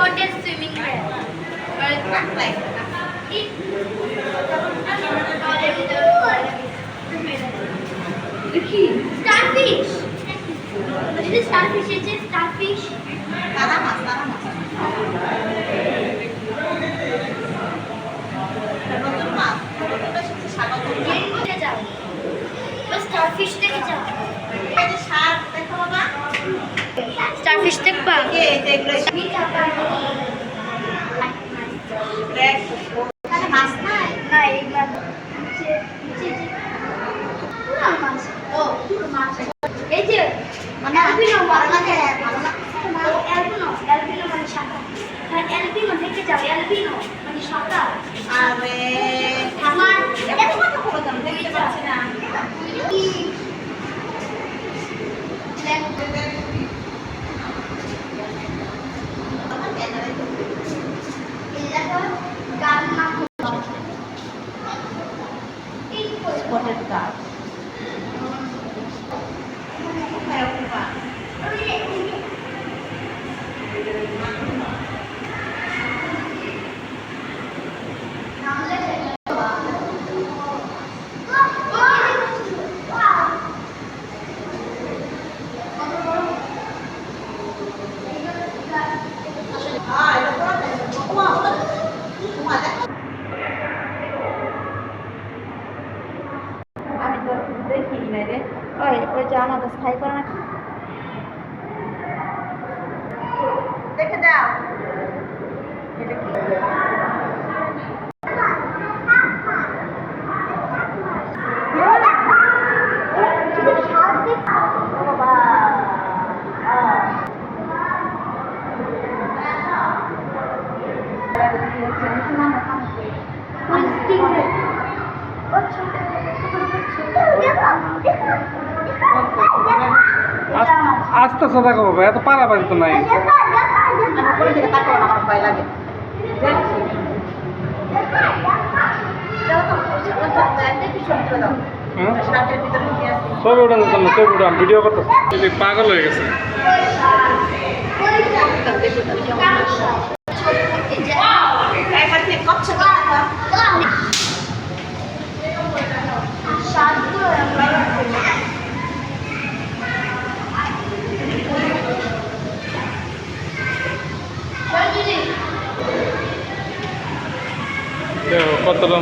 spotted swimming starfish starfish আছে starfish তারা মাছ নতুন মাছ যাও স্টারফিশ দেখে যাও শার্ক দেখো বাবা স্টারফিশ দেখবা মাছ নাই না এইবার মাছ ও মাছ এই যে অ্যালবিনো ভালো লাগে অ্যালবিনো মানে সাদা অ্যালবিনো দেখে যাও অ্যালবিনো মানে সাদা আরে আমার এটা কত বড় দাম দেখতে পাচ্ছি না স্পটেড কাপ আমি তো দেখি নাই রে ওই যে আমাদের স্থায়ী করে না দেখে যাও এটা কি আস্তে আস্তে দেখো বাবা এত পারাপারি তো নাই উপরে দিকে তাকাও না আমার ভয় লাগে দেখছি দাও তো দেখি ছবি তুলে দাও শার্টের ভিতরে ঢুকে আছে ছবি উঠানো জন্য ছবি উঠাম ভিডিও করতে পাগল হয়ে গেছে একবার থেকে কচ্ছ কতটা